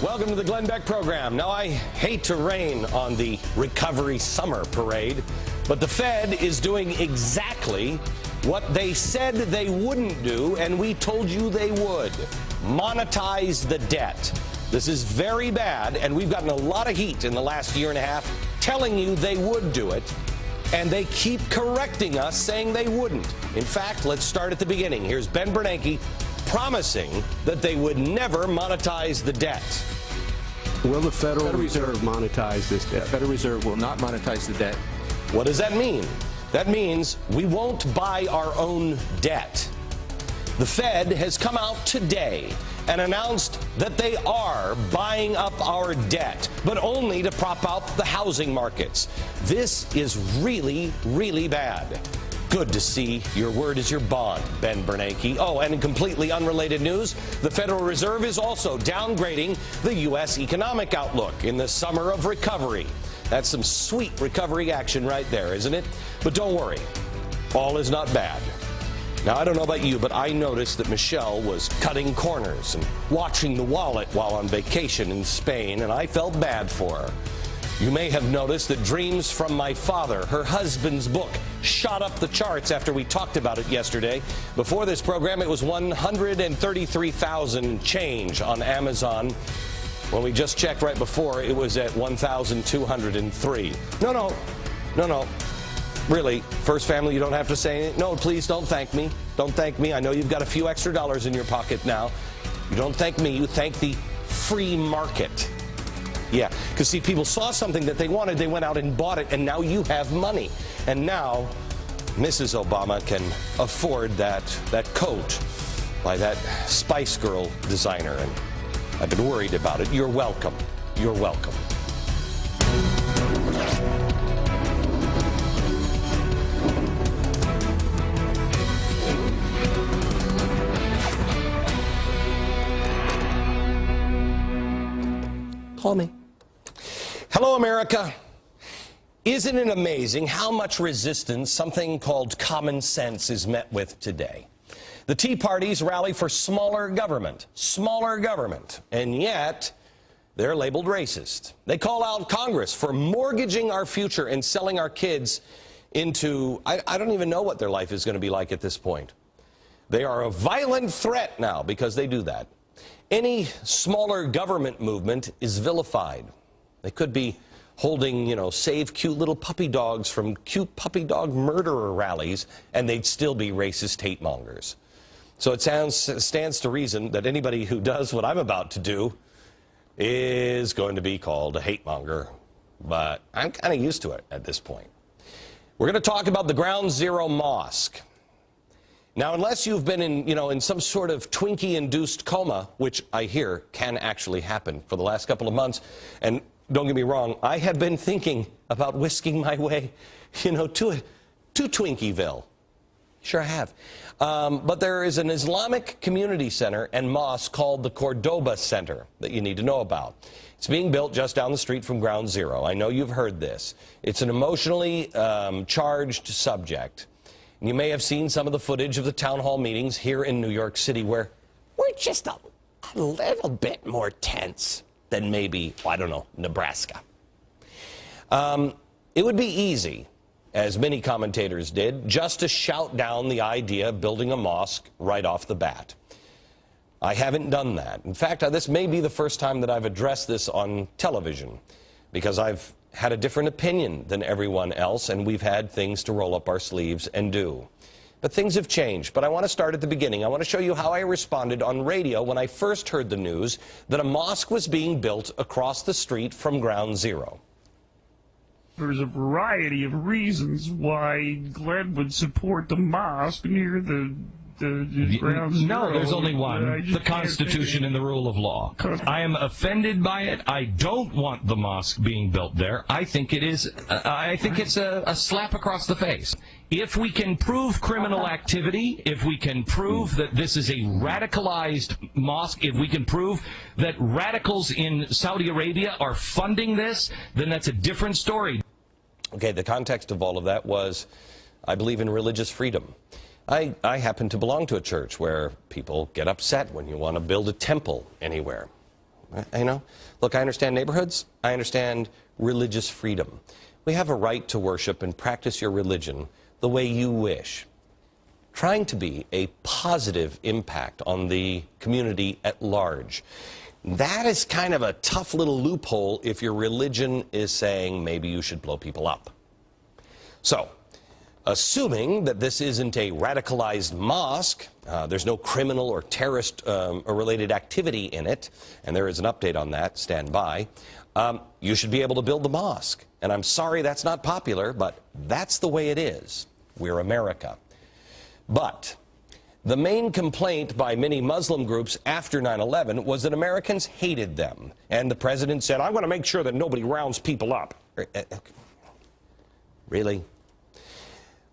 Welcome to the Glenn Beck program. Now, I hate to rain on the recovery summer parade, but the Fed is doing exactly what they said they wouldn't do, and we told you they would. Monetize the debt. This is very bad, and we've gotten a lot of heat in the last year and a half telling you they would do it, and they keep correcting us saying they wouldn't. In fact, let's start at the beginning. Here's Ben Bernanke promising that they would never monetize the debt. Will the Federal Reserve monetize this debt? The Federal Reserve will not monetize the debt. What does that mean? That means we won't buy our own debt. The Fed has come out today and announced that they are buying up our debt, but only to prop up the housing markets. This is really, really bad. Good to see your word is your bond, Ben Bernanke. Oh, and in completely unrelated news, the Federal Reserve is also downgrading the U.S. economic outlook in the summer of recovery. That's some sweet recovery action right there, isn't it? But don't worry, all is not bad. Now, I don't know about you, but I noticed that Michelle was cutting corners and watching the wallet while on vacation in Spain, and I felt bad for her. You may have noticed that Dreams from My Father, her husband's book, shot up the charts after we talked about it yesterday. Before this program, it was $133,000 change on Amazon. When we just checked right before, it was at $1,203. No. Really, First Family, you don't have to say anything. No, please don't thank me. Don't thank me. I know you've got a few extra dollars in your pocket now. You don't thank me. You thank the free market. Yeah, because see, people saw something that they wanted, they went out and bought it, and now you have money. And now Mrs. Obama can afford that coat by that Spice Girl designer, and I've been worried about it. You're welcome. You're welcome. Call me. Hello, America. Isn't it amazing how much resistance something called common sense is met with today? The Tea Parties rally for smaller government, and yet they're labeled racist. They call out Congress for mortgaging our future and selling our kids into, I don't even know what their life is going to be like at this point. They are a violent threat now because they do that. Any smaller government movement is vilified. They could be holding, save cute little puppy dogs from cute puppy dog murderer rallies, and they'd still be racist hate mongers. So it stands to reason that anybody who does what I'm about to do is going to be called a hate monger. But I'm kind of used to it at this point. We're going to talk about the Ground Zero Mosque. Now, unless you've been in some sort of Twinkie-induced coma, which I hear can actually happen for the last couple of months, and don't get me wrong, I have been thinking about whisking my way, to Twinkieville. Sure I have. But there is an Islamic community center and mosque called the Cordoba Center that you need to know about. It's being built just down the street from Ground Zero. I know you've heard this. It's an emotionally charged subject. You may have seen some of the footage of the town hall meetings here in New York City where we're just a little bit more tense than maybe, I don't know, Nebraska. It would be easy, as many commentators did, just to shout down the idea of building a mosque right off the bat. I haven't done that. In fact, this may be the first time that I've addressed this on television, because I've had a different opinion than everyone else, and we've had things to roll up our sleeves and do. But things have changed. But I want to start at the beginning. I want to show you how I responded on radio when I first heard the news that a mosque was being built across the street from Ground Zero. There's a variety of reasons why Glenn would support the mosque near the Ground Zero. No, there's only one, the Constitution and the rule of law. I am offended by it. I don't want the mosque being built there. I think it's a slap across the face. If we can prove criminal activity, if we can prove that this is a radicalized mosque, if we can prove that radicals in Saudi Arabia are funding this, then that's a different story. Okay, the context of all of that was, I believe in religious freedom. I happen to belong to a church where people get upset when you want to build a temple anywhere. You know, look, I understand neighborhoods. I understand religious freedom. We have a right to worship and practice your religion the way you wish, trying to be a positive impact on the community at large. That is kind of a tough little loophole if your religion is saying maybe you should blow people up. So, assuming that this isn't a radicalized mosque, there's no criminal or terrorist related activity in it, and there is an update on that, stand by, you should be able to build the mosque. And I'm sorry that's not popular, but that's the way it is. We're America. But the main complaint by many Muslim groups after 9/11 was that Americans hated them. And the president said, I'm going to make sure that nobody rounds people up. Really?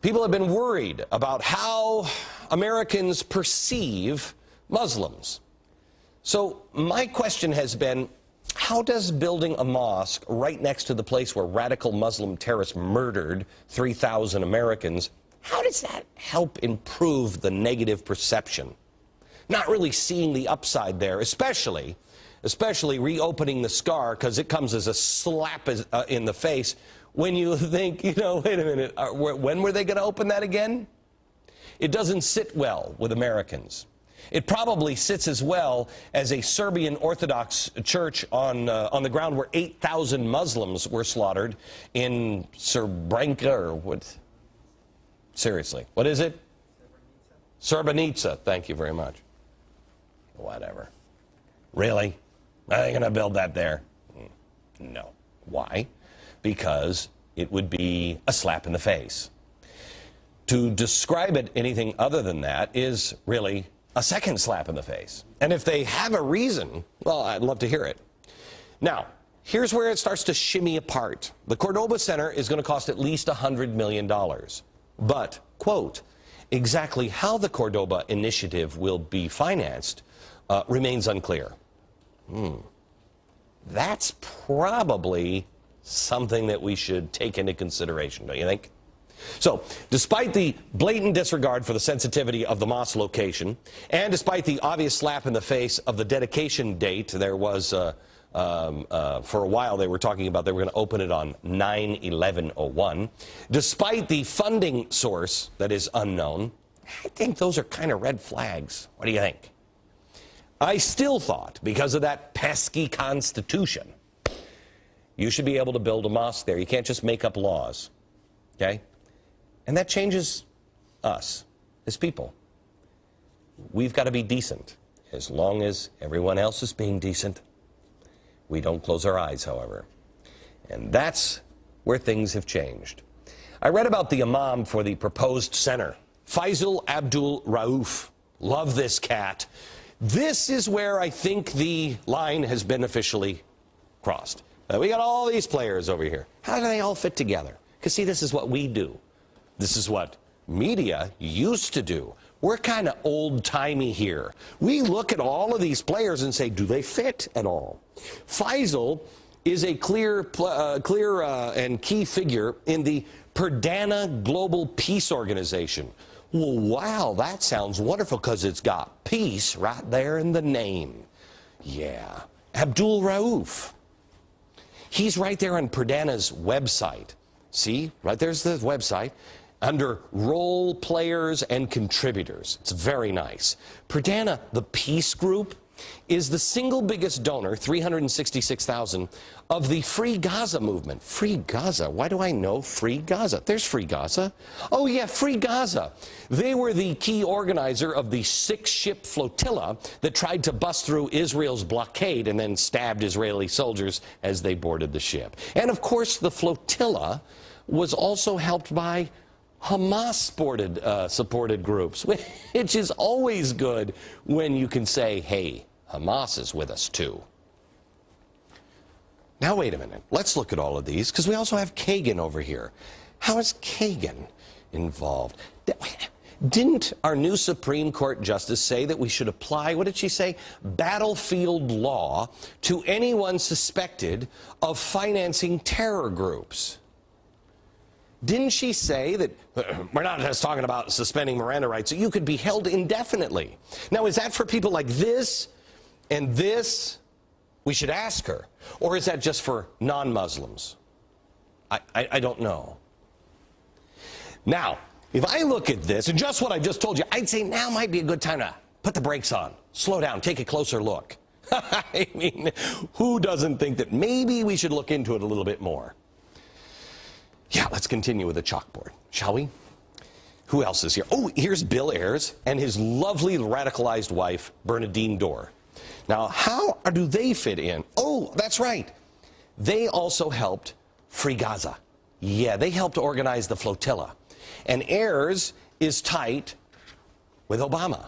People have been worried about how Americans perceive Muslims. So my question has been, how does building a mosque right next to the place where radical Muslim terrorists murdered 3,000 Americans, how does that help improve the negative perception? Not really seeing the upside there, especially reopening the scar, because it comes as a slap in the face when you think, you know, wait a minute, when were they going to open that again? It doesn't sit well with Americans. It probably sits as well as a Serbian Orthodox church on the ground where 8,000 Muslims were slaughtered in Srebrenica, or what? Seriously, what is it? Srebrenica. Thank you very much. Whatever. Really? Are they going to build that there? No. Why? Because it would be a slap in the face. To describe it anything other than that is really a second slap in the face. And if they have a reason, well, I'd love to hear it. Now, here's where it starts to shimmy apart. The Cordoba Center is going to cost at least $100 million. But, quote, exactly how the Cordoba initiative will be financed remains unclear. That's probably something that we should take into consideration, don't you think? So, despite the blatant disregard for the sensitivity of the mosque location, and despite the obvious slap in the face of the dedication date, there was, for a while they were talking about they were going to open it on 9/11/01. Despite the funding source that is unknown, I think those are kind of red flags. What do you think? I still thought, because of that pesky Constitution, you should be able to build a mosque there. You can't just make up laws, okay? And that changes us as people. We've got to be decent. As long as everyone else is being decent, we don't close our eyes, however. And that's where things have changed. I read about the imam for the proposed center, Faisal Abdul Rauf. Love this cat. This is where I think the line has been officially crossed. We got all these players over here. How do they all fit together? Because, see, this is what we do. This is what media used to do. We're kind of old-timey here. We look at all of these players and say, do they fit at all? Faisal is a clear and key figure in the Perdana Global Peace Organization. Well, wow, that sounds wonderful because it's got peace right there in the name. Yeah. Abdul Rauf. He's right there on Perdana's website. See, right there's the website. Under role players and contributors. It's very nice. Perdana, the peace group, is the single biggest donor, 366,000, of the Free Gaza movement. Free Gaza? Why do I know Free Gaza? There's Free Gaza. Oh yeah, Free Gaza. They were the key organizer of the 6-ship flotilla that tried to bust through Israel's blockade and then stabbed Israeli soldiers as they boarded the ship. And of course, the flotilla was also helped by Hamas-supported groups, which is always good when you can say, hey, Hamas is with us too. Now, wait a minute. Let's look at all of these, because we also have Kagan over here. How is Kagan involved? Didn't our new Supreme Court Justice say that we should apply, what did she say, battlefield law to anyone suspected of financing terror groups? Didn't she say that we're not just talking about suspending Miranda rights, that you could be held indefinitely? Now, is that for people like this and this We should ask her. Or is that just for non-Muslims? I don't know. Now, if I look at this, and just what I just told you, I'd say now might be a good time to put the brakes on. Slow down, take a closer look. I mean, who doesn't think that maybe we should look into it a little bit more? Yeah, let's continue with the chalkboard, shall we? Who else is here? Oh, here's Bill Ayers and his lovely radicalized wife, Bernadine Dorr. Now, how do they fit in? Oh, that's right. They also helped free Gaza. Yeah, they helped organize the flotilla. And Ayers is tight with Obama.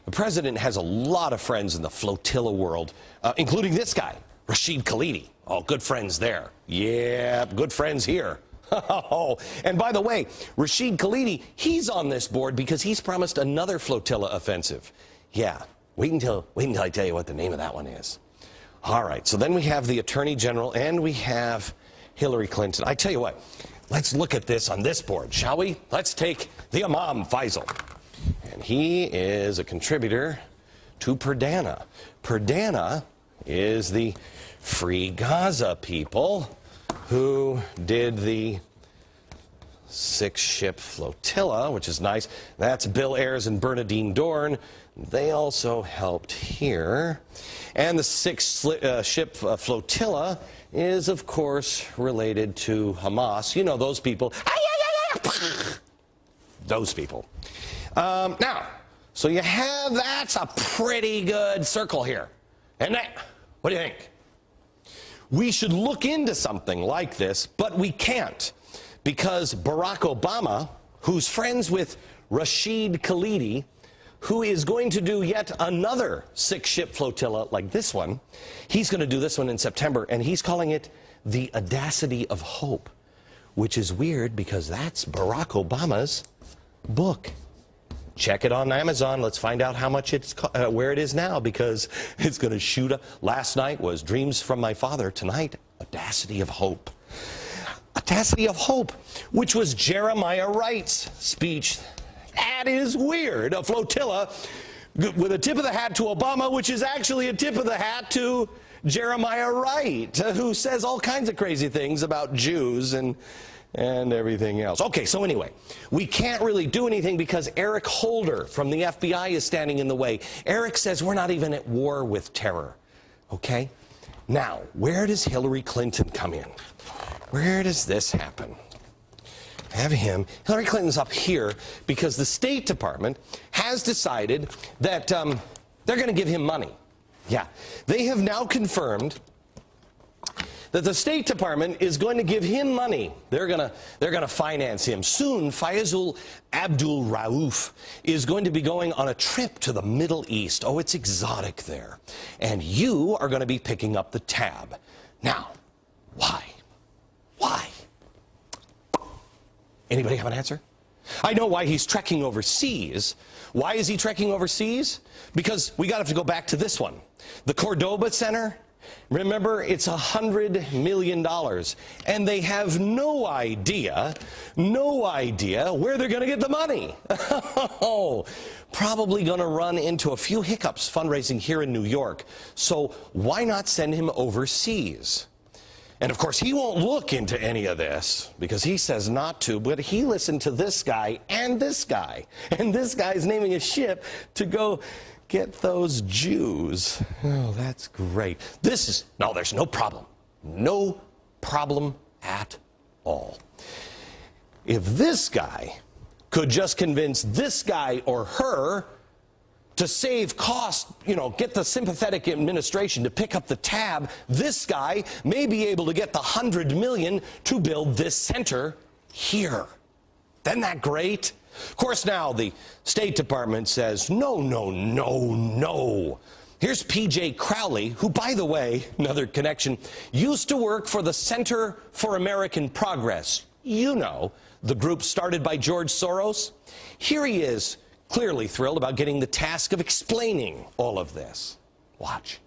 The president has a lot of friends in the flotilla world, including this guy, Rashid Khalidi. Oh, good friends there. Yeah, good friends here. Oh, and by the way, Rashid Khalidi, he's on this board because he's promised another flotilla offensive. Yeah, wait until I tell you what the name of that one is. All right, so then we have the Attorney General and we have Hillary Clinton. I tell you what, let's look at this on this board, shall we? Let's take the Imam Faisal. And he is a contributor to Perdana. Perdana is the Free Gaza people who did the 6-ship flotilla, which is nice. That's Bill Ayers and Bernadine Dorn. They also helped here. And the 6-ship flotilla is, of course, related to Hamas. You know, those people. Those people. Now, so you have, that's a pretty good circle here. And that, what do you think? We should look into something like this, but we can't, because Barack Obama, who's friends with Rashid Khalidi, who is going to do yet another 6-ship flotilla like this one, he's going to do this one in September, and he's calling it the Audacity of Hope, which is weird because that's Barack Obama's book. Check it on Amazon. Let's find out how much it's where it is now, because it's going to shoot up. Last night was Dreams from My Father. Tonight, Audacity of Hope. Audacity of Hope, which was Jeremiah Wright's speech. That is weird. A flotilla with a tip of the hat to Obama, which is actually a tip of the hat to Jeremiah Wright, who says all kinds of crazy things about Jews and everything else. Okay, so anyway, we can't really do anything because Eric Holder from the FBI is standing in the way. Eric says we're not even at war with terror. Okay? Now, where does Hillary Clinton come in? Where does this happen? Have him. Hillary Clinton's up here because the State Department has decided that they're going to give him money. Yeah. They have now confirmed that the State Department is going to give him money. They're going to finance him. Soon, Faisal Abdul Rauf is going to be going on a trip to the Middle East. Oh, it's exotic there. And you are going to be picking up the tab. Now, why? Why? Anybody have an answer? I know why he's trekking overseas. Why is he trekking overseas? Because we got to go back to this one. The Cordoba Center. Remember, it's $100 million, and they have no idea where they're going to get the money. Oh, probably going to run into a few hiccups fundraising here in New York. So why not send him overseas? And of course, he won't look into any of this because he says not to, but he listened to this guy, and this guy's naming a ship to go get those Jews. Oh, that's great. No, there's no problem. No problem at all. If this guy could just convince this guy or her to save cost, get the sympathetic administration to pick up the tab, this guy may be able to get the $100 million to build this center here. Isn't that great? Of course, now the State Department says, no, no, no, no. Here's P.J. Crowley, who, by the way, another connection, used to work for the Center for American Progress. You know, the group started by George Soros. Here he is, clearly thrilled about getting the task of explaining all of this. Watch.